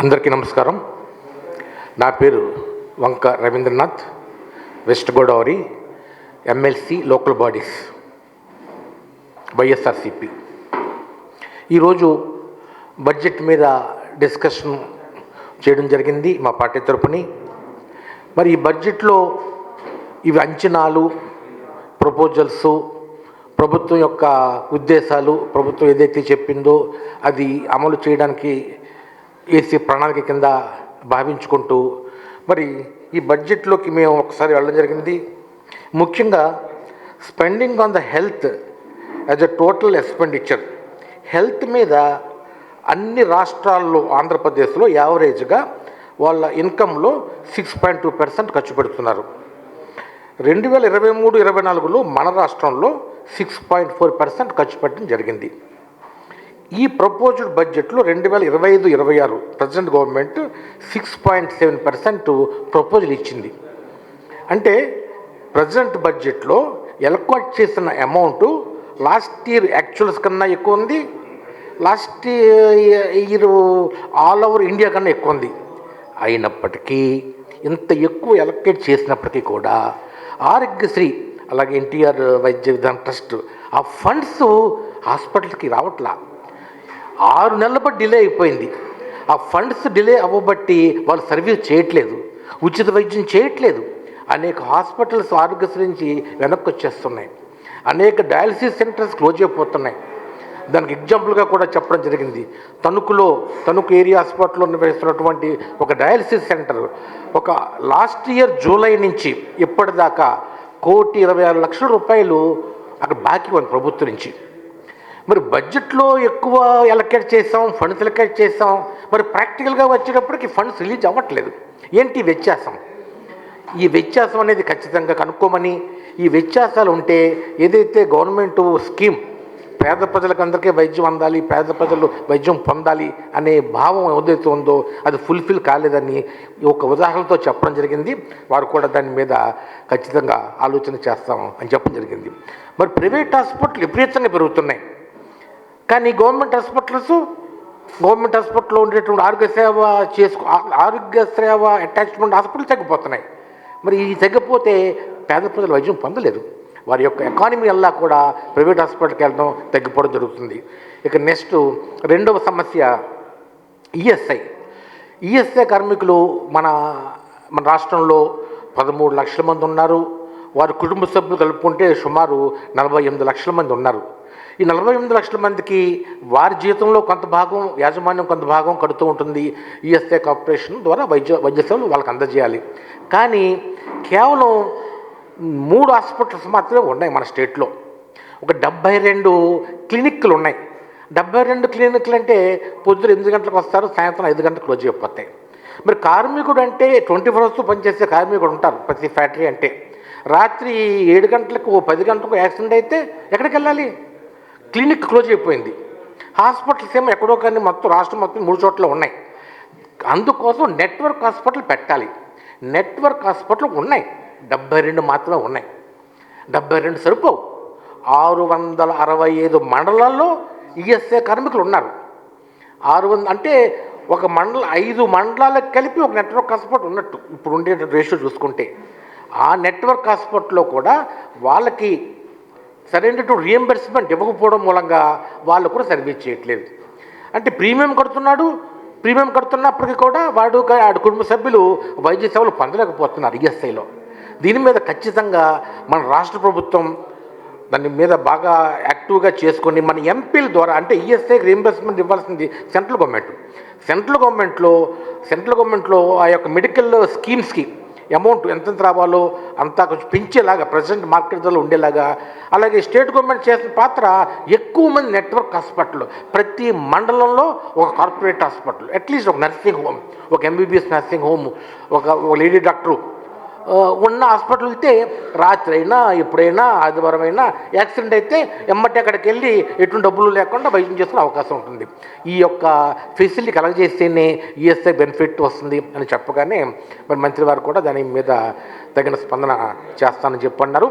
అందరికీ నమస్కారం. నా పేరు Vanka Ravindranath, west Godavari, MLC local bodies, YSRCP. ఈరోజు బడ్జెట్ మీద డిస్కషన్ చేయడం జరిగింది మా పార్టీ తరపుని. మరి ఈ బడ్జెట్లో ఇవి అంచనాలు, ప్రపోజల్స్, ప్రభుత్వం యొక్క ఉద్దేశాలు, ప్రభుత్వం ఏదైతే చెప్పిందో అది అమలు చేయడానికి వేసే ప్రణాళిక కింద భావించుకుంటూ మరి ఈ బడ్జెట్లోకి మేము ఒకసారి వెళ్ళడం జరిగింది. ముఖ్యంగా spending on the health as a total expenditure, health మీద అన్ని రాష్ట్రాల్లో, ఆంధ్రప్రదేశ్లో యావరేజ్గా వాళ్ళ ఇన్కంలో 6.2% ఖర్చు పెడుతున్నారు. 2023-24లో మన రాష్ట్రంలో 6.4% ఖర్చు పెట్టడం జరిగింది. ఈ ప్రపోజ్డ్ బడ్జెట్లో 2025-26 ప్రజెంట్ గవర్నమెంట్ 6.7% ప్రపోజల్ ఇచ్చింది. అంటే ప్రజెంట్ బడ్జెట్లో ఎలక్ట్ చేసిన అమౌంట్ లాస్ట్ ఇయర్ యాక్చువల్స్ కన్నా ఎక్కువ ఉంది, last year all over India కన్నా ఎక్కువ ఉంది. అయినప్పటికీ ఇంత ఎక్కువ ఎలక్ట్ చేసినప్పటికీ కూడా ఆరోగ్యశ్రీ, అలాగే ఎన్టీఆర్ వైద్య విధాన ట్రస్ట్, ఆ ఫండ్స్ హాస్పిటల్కి రావట్లా. 6 నెలల బట్టి డిలే అయిపోయింది. ఆ ఫండ్స్ డిలే అవ్వబట్టి వాళ్ళు సర్వీస్ చేయట్లేదు, ఉచిత వైద్యం చేయట్లేదు. అనేక హాస్పిటల్స్ ఆరోగ్యశ్రీ నుంచి వెనక్కి వచ్చేస్తున్నాయి. అనేక డయాలసిస్ సెంటర్స్ క్లోజ్ అయిపోతున్నాయి. దానికి ఎగ్జాంపుల్గా కూడా చెప్పడం జరిగింది. తణుకు ఏరియా హాస్పిటల్లో నిర్వహిస్తున్నటువంటి ఒక డయాలసిస్ సెంటర్ ఒక లాస్ట్ ఇయర్ జూలై నుంచి ఇప్పటిదాకా 1,26,00,000 రూపాయలు అక్కడ బాకీ ఉంది ప్రభుత్వం నుంచి. మరి బడ్జెట్లో ఎక్కువ ఎలకేట్ చేసాం, ఫండ్స్ ఎలకేట్ చేసాం, మరి ప్రాక్టికల్గా వచ్చేటప్పటికి ఫండ్స్ రిలీజ్ అవ్వట్లేదు. ఏంటి వ్యత్యాసం? ఈ వ్యత్యాసం అనేది ఖచ్చితంగా కనుక్కోమని, ఈ వ్యత్యాసాలు ఉంటే ఏదైతే గవర్నమెంట్ స్కీమ్ పేద ప్రజలకు అందరికీ వైద్యం అందాలి, పేద ప్రజలు వైద్యం పొందాలి అనే భావం ఏదైతే ఉందో అది ఫుల్ఫిల్ కాలేదని ఒక ఉదాహరణతో చెప్పడం జరిగింది. వారు కూడా దాని మీద ఖచ్చితంగా ఆలోచన చేస్తాం అని చెప్పడం జరిగింది. మరి ప్రైవేట్ హాస్పిటల్ విపరీతంగా పెరుగుతున్నాయి, కానీ గవర్నమెంట్ హాస్పిటల్లో ఉండేటువంటి ఆరోగ్య సేవ అటాచ్మెంట్ హాస్పిటల్ తగ్గిపోతున్నాయి. మరి ఈ తగ్గిపోతే పేద ప్రజలు వైద్యం పొందలేరు. వారి యొక్క ఎకానమీ అలా కూడా ప్రైవేట్ హాస్పిటల్కి వెళ్ళడం తగ్గిపోవడం జరుగుతుంది. ఇక నెక్స్ట్ రెండవ సమస్య ఈఎస్ఐ కార్మికులు మన రాష్ట్రంలో 13 లక్షల మంది ఉన్నారు. వారి కుటుంబ సభ్యులు కలుపుకుంటే సుమారు 48 లక్షల మంది ఉన్నారు. ఈ 48 లక్షల మందికి వారి జీతంలో కొంత భాగం, యాజమాన్యం కొంత భాగం కడుతూ ఉంటుంది. ఈఎస్ఐ కార్పొరేషన్ ద్వారా వైద్య సేవలు వాళ్ళకి అందజేయాలి. కానీ కేవలం 3 హాస్పిటల్స్ మాత్రమే ఉన్నాయి మన స్టేట్లో. ఒక 72 క్లినిక్లు ఉన్నాయి. 72 క్లినిక్లు అంటే పొద్దున 8 గంటలకు వస్తారు, సాయంత్రం 5 గంటలకు క్లోజ్ అయిపోతాయి. మరి కార్మికుడు అంటే 24 అవర్స్ పనిచేసే కార్మికుడు ఉంటారు ప్రతి ఫ్యాక్టరీ. అంటే రాత్రి 7 గంటలకు 10 గంటలకు యాక్సిడెంట్ అయితే ఎక్కడికి వెళ్ళాలి? క్లినిక్ క్లోజ్ అయిపోయింది. హాస్పిటల్స్ ఏమో ఎక్కడో కానీ మొత్తం రాష్ట్రం మొత్తం 3 చోట్ల ఉన్నాయి. అందుకోసం నెట్వర్క్ హాస్పిటల్ పెట్టాలి. నెట్వర్క్ హాస్పిటల్ ఉన్నాయి, 72 మాత్రమే ఉన్నాయి. 72 సరిపోవు. 665 మండలాల్లో ఈఎస్ఐ కార్మికులు ఉన్నారు. 600 అంటే ఒక మండలం 5 మండలాలకు కలిపి ఒక నెట్వర్క్ హాస్పిటల్ ఉన్నట్టు ఇప్పుడు ఉండే రేషియో చూసుకుంటే. ఆ నెట్వర్క్ హాస్పిటల్లో కూడా వాళ్ళకి సరైనటువంటి రియంబర్స్మెంట్ ఇవ్వకపోవడం మూలంగా వాళ్ళు కూడా సర్వీస్ చేయట్లేదు. అంటే ప్రీమియం కడుతున్నప్పటికీ కూడా వాడి కుటుంబ సభ్యులు వైద్య సేవలు పొందలేకపోతున్నారు ఈఎస్ఐలో. దీని మీద ఖచ్చితంగా మన రాష్ట్ర ప్రభుత్వం దాని మీద బాగా యాక్టివ్గా చేసుకొని మన ఎంపీల ద్వారా, అంటే ఈఎస్ఐకి రీయింబర్స్మెంట్ ఇవ్వాల్సింది సెంట్రల్ గవర్నమెంట్లో ఆ యొక్క మెడికల్ స్కీమ్స్కి అమౌంట్ ఎంతెంత రావాలో అంతా కొంచెం పెంచేలాగా, ప్రజెంట్ మార్కెట్ ధరలో ఉండేలాగా. అలాగే స్టేట్ గవర్నమెంట్ చేసిన పాత్ర ఎక్కువ మంది నెట్వర్క్ హాస్పిటల్, ప్రతి మండలంలో ఒక కార్పొరేట్ హాస్పిటల్, అట్లీస్ట్ ఒక నర్సింగ్ హోమ్, ఒక ఎంబీబీఎస్ నర్సింగ్ హోమ్, ఒక లేడీ డాక్టరు ఉన్న హాస్పిటల్ అయితే రాత్రి అయినా ఎప్పుడైనా ఆదివారం అయినా యాక్సిడెంట్ అయితే ఎమ్మటి అక్కడికి వెళ్ళి ఎటువంటి డబ్బులు లేకుండా వైద్యం చేసుకునే అవకాశం ఉంటుంది. ఈ యొక్క ఫెసిలిటీ కలగజేస్తేనే ఈఎస్ఐ బెనిఫిట్ వస్తుంది అని చెప్పగానే మరి మంత్రి వారు కూడా దాని మీద తగిన స్పందన చేస్తానని చెప్పన్నారు.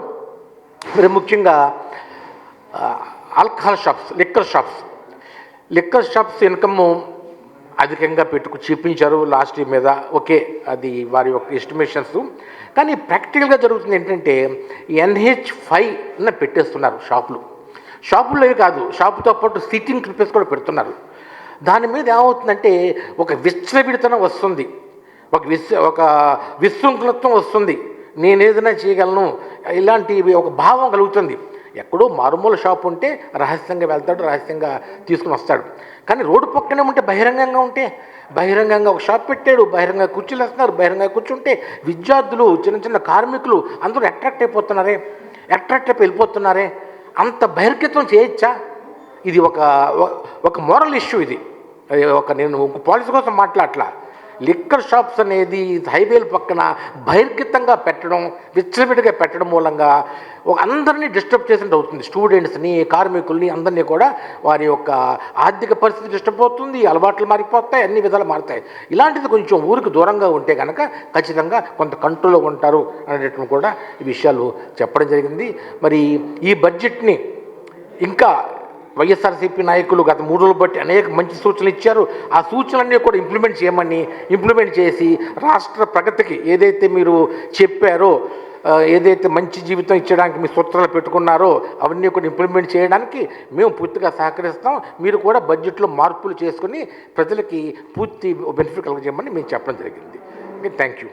మరి ముఖ్యంగా alcohol shops, liquor shops income అధికంగా చూపించారు లాస్ట్ ఇయర్ మీద. ఓకే, అది వారి యొక్క ఎస్టిమేషన్స్. కానీ ప్రాక్టికల్గా జరుగుతుంది ఏంటంటే NH5 పెట్టేస్తున్నారు షాపుల్లో కాదు, షాపుతో పాటు సీటింగ్ స్పేస్ కూడా పెడుతున్నారు. దాని మీద ఏమవుతుందంటే ఒక విచ్చలవిడితనం వస్తుంది, ఒక విశృంఖలత్వం వస్తుంది. నేను ఏదైనా చేయగలను ఇలాంటి ఒక భావం కలుగుతుంది. ఎక్కడో మారుమూల షాప్ ఉంటే రహస్యంగా వెళ్తాడు, రహస్యంగా తీసుకుని వస్తాడు. కానీ రోడ్డు పక్కనే ఉంటే బహిరంగంగా ఒక షాప్ పెట్టాడు, బహిరంగ కుర్చీలు వేస్తున్నారు, బహిరంగ కూర్చుంటే విద్యార్థులు, చిన్న చిన్న అందరూ అట్రాక్ట్ అయిపోయి వెళ్ళిపోతున్నారే. అంత బహిర్గతం చేయొచ్చా? ఇది ఒక మోరల్ ఇష్యూ. ఇది నేను పాలసీ కోసం మాట్లాడట్లా. లిక్కర్ షాప్స్ అనేది హైవేల పక్కన బహిర్గతంగా పెట్టడం, విచ్చలవిడిగా పెట్టడం మూలంగా అందరినీ డిస్టర్బ్ చేసినట్టు అవుతుంది. స్టూడెంట్స్ని, కార్మికుల్ని అందరినీ కూడా వారి యొక్క ఆర్థిక పరిస్థితి డిస్టర్బ్ అవుతుంది, అలవాట్లు మారిపోతాయి, అన్ని విధాలు మారుతాయి. ఇలాంటిది కొంచెం ఊరికి దూరంగా ఉంటే కనుక ఖచ్చితంగా కొంత కంట్రోల్లో ఉంటారు అనేటటువంటి కూడా ఈ విషయాలు చెప్పడం జరిగింది. మరి ఈ బడ్జెట్ని ఇంకా వైఎస్ఆర్సీపీ నాయకులు గత 3 రోజులు బట్టి అనేక మంచి సూచనలు ఇచ్చారు. ఆ సూచనలన్నీ కూడా ఇంప్లిమెంట్ చేసి రాష్ట్ర ప్రగతికి ఏదైతే మీరు చెప్పారో, ఏదైతే మంచి జీవితం ఇచ్చడానికి మీ సూత్రాలు పెట్టుకున్నారో అవన్నీ కూడా ఇంప్లిమెంట్ చేయడానికి మేము పూర్తిగా సహకరిస్తాం. మీరు కూడా బడ్జెట్లో మార్పులు చేసుకుని ప్రజలకి పూర్తి బెనిఫిట్ కలగజేయమని మేము చెప్పడం జరిగింది. Thank you.